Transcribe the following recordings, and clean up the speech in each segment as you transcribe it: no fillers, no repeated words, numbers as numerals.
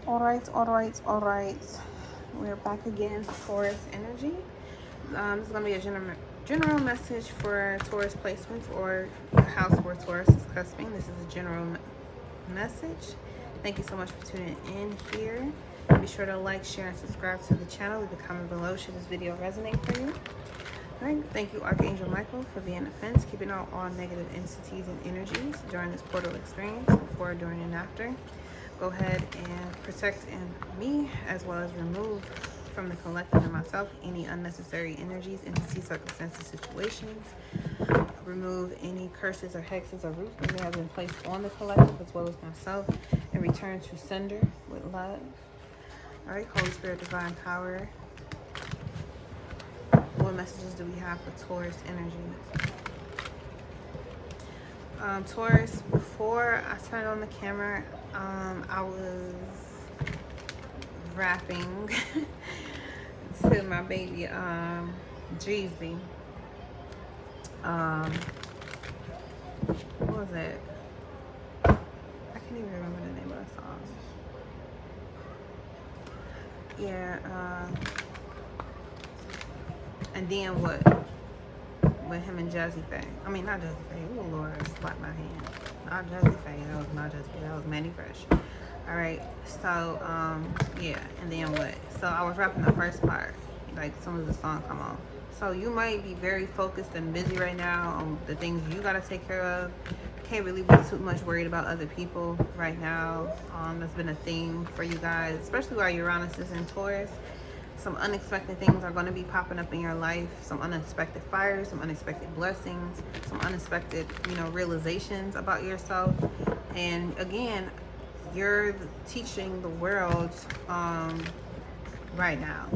All right. We're back again, Taurus energy. This is going to be a general message for Taurus placements or the house where Taurus is cusping. This is a general message. Thank you so much for tuning in here. Be sure to like, share, and subscribe to the channel. Leave a comment below should this video resonate for you. All right. Thank you, Archangel Michael, for being a fence, keeping out all negative entities and energies during this portal experience, before, during, and after. Go ahead and protect me, as well as remove from the collective and myself any unnecessary energies, entities, circumstances, situations. Remove any curses or hexes or roots that may have been placed on the collective as well as myself, and return to sender with love. All right, Holy Spirit, divine power. What messages do we have for Taurus energy? Taurus, before I turned on the camera, I was rapping to my baby, Jeezy. What was it? I can't even remember the name of the song. Yeah, and then what? With him and Jazzy Faye. I mean, not Jazzy Faye. Oh, Lord, slapped my hand. Not Jazzy Faye. That was not Jazzy Faye. That was Manny Fresh. All right. So, yeah. And then what? So, I was rapping the first part, like, as soon as the song come on. So, you might be very focused and busy right now on the things you got to take care of. Can't really be too much worried about other people right now. That's been a theme for you guys, especially while Uranus is in Taurus. Some unexpected things are going to be popping up in your life. Some unexpected fires, some unexpected blessings, some unexpected, realizations about yourself. And again, you're teaching the world right now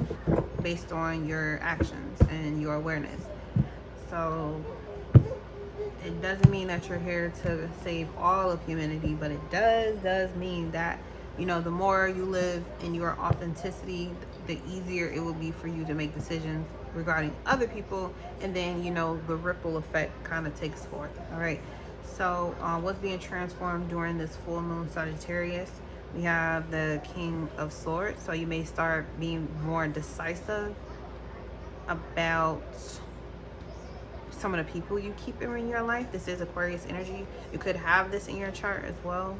based on your actions and your awareness. So it doesn't mean that you're here to save all of humanity, but it does mean that, the more you live in your authenticity, the easier it will be for you to make decisions regarding other people, and then the ripple effect kind of takes forth. All right, so what's being transformed during this full moon Sagittarius? We have the King of Swords, so you may start being more decisive about some of the people you keep in your life. This is Aquarius energy. You could have this in your chart as well.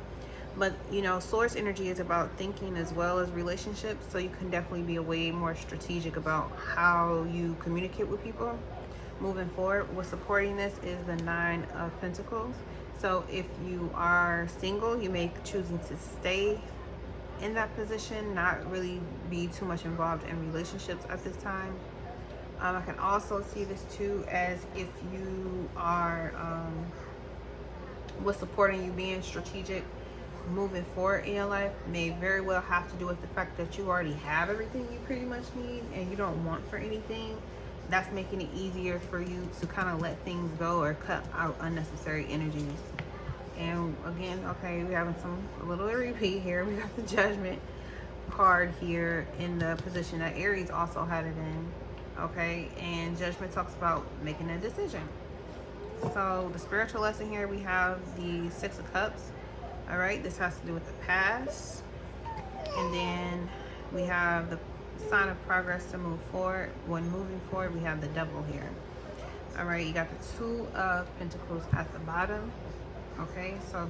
But, Source energy is about thinking as well as relationships. So you can definitely be way more strategic about how you communicate with people moving forward. What's supporting this is the 9 of Pentacles. So if you are single, you may choosing to stay in that position, not really be too much involved in relationships at this time. I can also see this too as if you are, what's supporting you being strategic moving forward in your life may very well have to do with the fact that you already have everything you pretty much need and you don't want for anything. That's making it easier for you to kind of let things go or cut out unnecessary energies. And again, okay, we're having a little repeat here. We got the Judgment card here in the position that Aries also had it in. Okay, and Judgment talks about making a decision. So the spiritual lesson here, we have the 6 of Cups. All right, this has to do with the past. And then we have the sign of progress to move forward. When moving forward, we have the Devil here. All right, you got the 2 of Pentacles at the bottom. Okay, so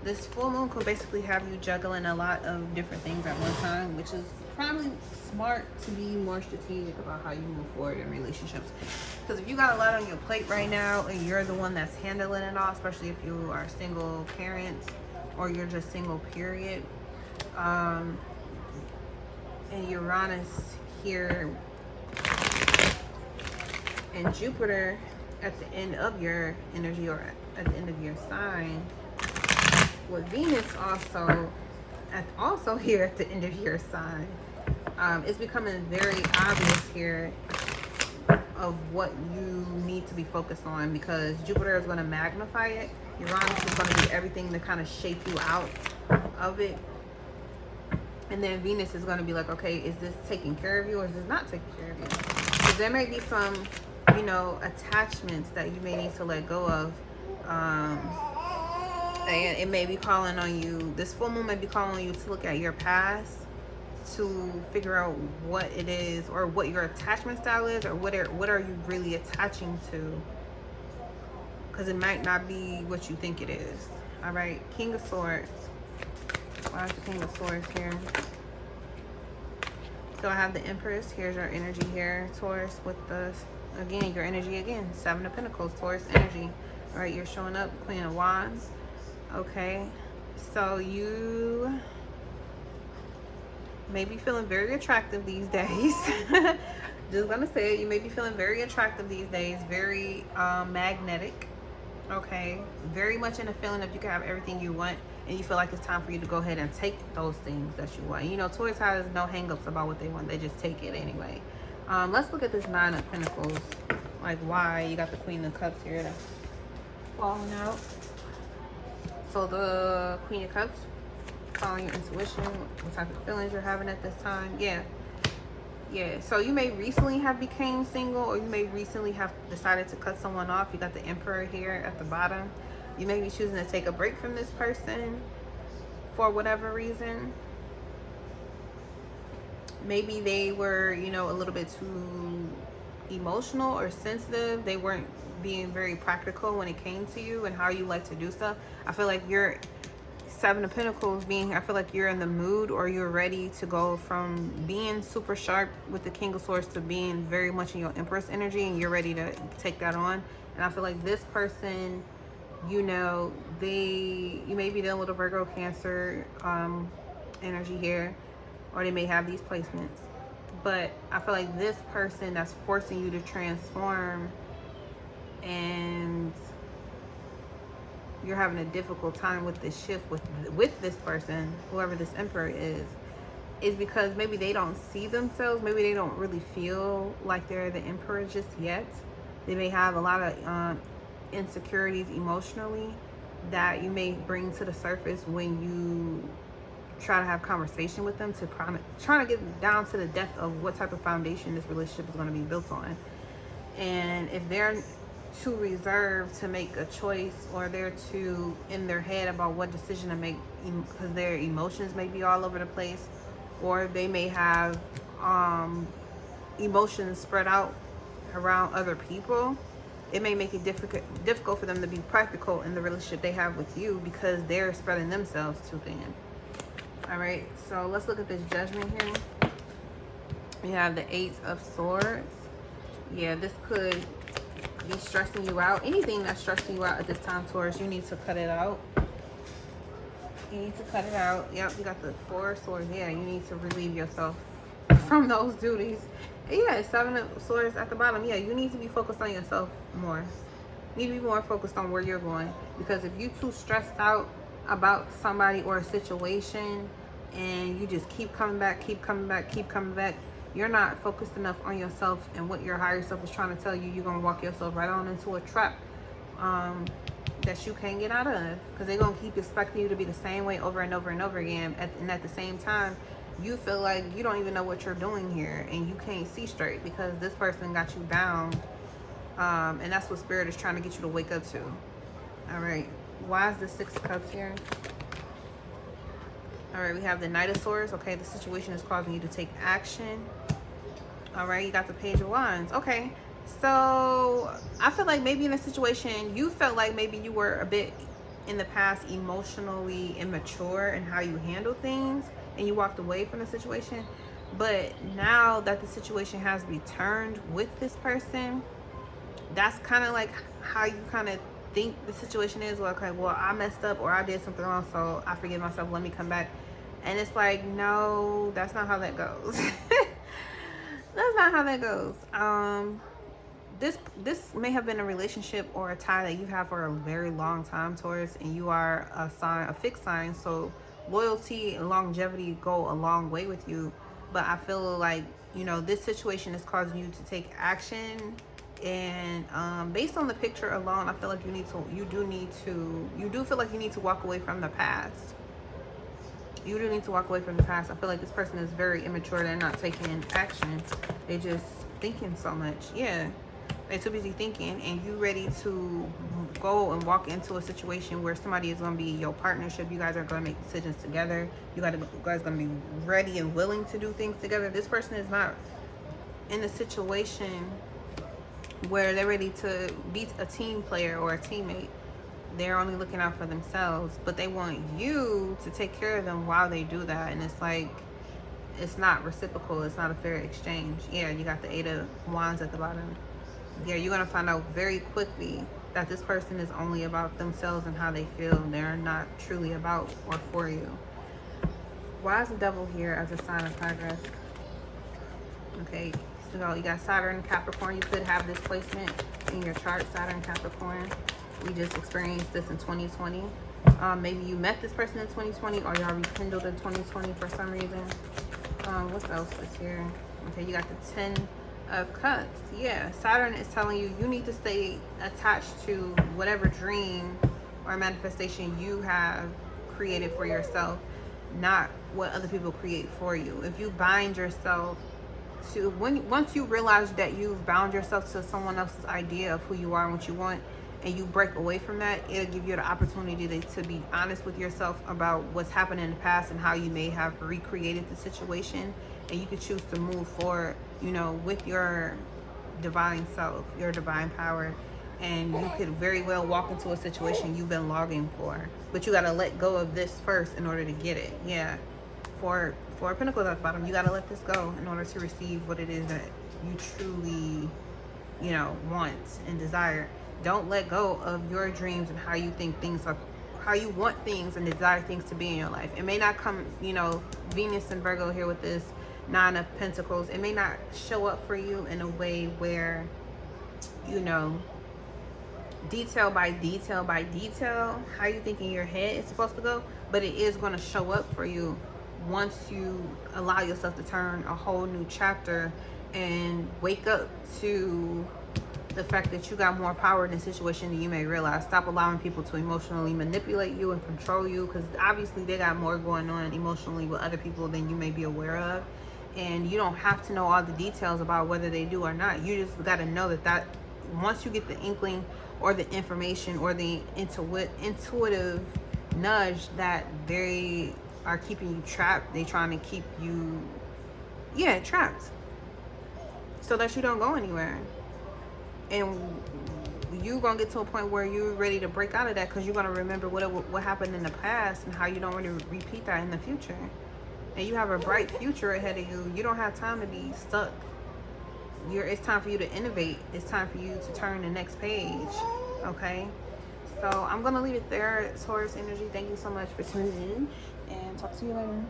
this full moon could basically have you juggling a lot of different things at one time, which is probably smart to be more strategic about how you move forward in relationships. Because if you got a lot on your plate right now and you're the one that's handling it all, especially if you are single parents or you're just single period, and Uranus here and Jupiter at the end of your energy or at the end of your sign, with Venus also here at the end of your sign, it's becoming very obvious here of what you need to be focused on, because Jupiter is going to magnify it. Uranus is going to do everything to kind of shape you out of it. And then Venus is going to be like, okay, is this taking care of you or is this not taking care of you? Because there may be some, attachments that you may need to let go of And it may be calling on you, this full moon may be calling on you to look at your past, to figure out what it is, or what your attachment style is, or what are you really attaching to, because it might not be what you think it is. All right, King of Swords. Why is the King of Swords here? So I have the Empress. Here's your energy here, Taurus, with the, again, your energy again, Seven of Pentacles, Taurus energy. All right, you're showing up, Queen of Wands. Okay, so you may be feeling very attractive these days. Just gonna say it, you may be feeling very attractive these days, very magnetic. Okay, very much in a feeling of you can have everything you want, and you feel like it's time for you to go ahead and take those things that you want. You know, Taurus has no hang-ups about what they want, they just take it anyway. Let's look at this Nine of Pentacles, like why you got the Queen of Cups here that's falling out. So the Queen of Cups, following your intuition, what type of feelings you're having at this time. Yeah, so you may recently have became single, or you may recently have decided to cut someone off. You got the Emperor here at the bottom. You may be choosing to take a break from this person for whatever reason. Maybe they were, you know, a little bit too emotional or sensitive. They weren't being very practical when it came to you and how you like to do stuff. I feel like you're Seven of Pentacles being, I feel like you're in the mood, or you're ready to go from being super sharp with the King of Swords to being very much in your Empress energy, and you're ready to take that on. And I feel like this person, you know, you may be dealing with a Virgo, Cancer energy here, or they may have these placements. But I feel like this person that's forcing you to transform, and you're having a difficult time with this shift with this person, whoever this Emperor is because maybe they don't see themselves, maybe they don't really feel like they're the Emperor just yet. They may have a lot of insecurities emotionally that you may bring to the surface when you try to have conversation with them, to trying to get down to the depth of what type of foundation this relationship is going to be built on. And if they're too reserved to make a choice, or they're too in their head about what decision to make because their emotions may be all over the place, or they may have emotions spread out around other people, it may make it difficult for them to be practical in the relationship they have with you, because they're spreading themselves too thin. All right, so let's look at this Judgment here. We have the Eight of Swords. Yeah, this could be stressing you out. Anything that's stressing you out at this time, Taurus, you need to cut it out. You need to cut it out. Yep, you got the Four of Swords. Yeah, you need to relieve yourself from those duties. Yeah, Seven of Swords at the bottom. Yeah, you need to be focused on yourself more. You need to be more focused on where you're going, because if you're too stressed out about somebody or a situation, and you just keep coming back, you're not focused enough on yourself and what your higher self is trying to tell you. You're going to walk yourself right on into a trap that you can't get out of, because they're going to keep expecting you to be the same way over and over and over again. And at the same time, you feel like you don't even know what you're doing here, and you can't see straight because this person got you down. And that's what Spirit is trying to get you to wake up to. All right. Why is the Six of Cups here? All right, we have the Knight of Swords. Okay, the situation is causing you to take action. All right, you got the Page of Wands. Okay, so I feel like maybe in a situation, you felt like maybe you were a bit in the past emotionally immature in how you handle things, and you walked away from the situation. But now that the situation has returned with this person, that's kind of like how you kind of think the situation is. Well, okay, well, I messed up, or I did something wrong, so I forgive myself, let me come back. And it's like, no, that's not how that goes. That's not how that goes. This may have been a relationship or a tie that you've had for a very long time, Taurus, and you are a fixed sign, so loyalty and longevity go a long way with you. But I feel like, you know, this situation is causing you to take action. And based on the picture alone, I feel like you do feel like you need to walk away from the past. You do need to walk away from the past. I feel like this person is very immature. They're not taking action. They're just thinking so much. Yeah, they're too busy thinking, and you ready to go and walk into a situation where somebody is going to be your partnership. You guys are going to make decisions together. You guys are going to be ready and willing to do things together. This person is not in a situation where they're ready to be a team player or a teammate. They're only looking out for themselves, but they want you to take care of them while they do that. And it's like, it's not reciprocal. It's not a fair exchange. Yeah, you got the 8 of Wands at the bottom. Yeah, you're going to find out very quickly that this person is only about themselves and how they feel. They're not truly about or for you. Why is the Devil here as a sign of progress? Okay, so you got Saturn, Capricorn. You could have this placement in your chart, Saturn, Capricorn. We just experienced this in 2020. Maybe you met this person in 2020, or y'all rekindled in 2020 for some reason. What else is here? Okay, you got the 10 of Cups. Yeah, Saturn is telling you you need to stay attached to whatever dream or manifestation you have created for yourself, not what other people create for you. If you bind yourself to, once you realize that you've bound yourself to someone else's idea of who you are and what you want, and you break away from that, it'll give you the opportunity to be honest with yourself about what's happened in the past and how you may have recreated the situation. And you could choose to move forward, you know, with your divine self, your divine power. And you could very well walk into a situation you've been longing for. But you got to let go of this first in order to get it. Yeah. For Pentacles at the bottom, you got to let this go in order to receive what it is that you truly, you know, want and desire. Don't let go of your dreams and how you think things are, how you want things and desire things to be in your life. It may not come, you know, Venus and Virgo here with this 9 of Pentacles. It may not show up for you in a way where, you know, detail by detail how you think in your head it's supposed to go, but it is going to show up for you once you allow yourself to turn a whole new chapter and wake up to the fact that you got more power in the situation than you may realize. Stop allowing people to emotionally manipulate you and control you, because obviously they got more going on emotionally with other people than you may be aware of. And you don't have to know all the details about whether they do or not. You just got to know that once you get the inkling or the information or the intuitive nudge that they are keeping you trapped, they trying to keep you, trapped, so that you don't go anywhere. And you're gonna get to a point where you're ready to break out of that, because you're gonna remember what happened in the past and how you don't want to repeat that in the future. And you have a bright future ahead of you. You don't have time to be stuck. It's time for you to innovate. It's time for you to turn the next page. Okay, so I'm gonna leave it there, Taurus energy. Thank you so much for tuning in, and talk to you later.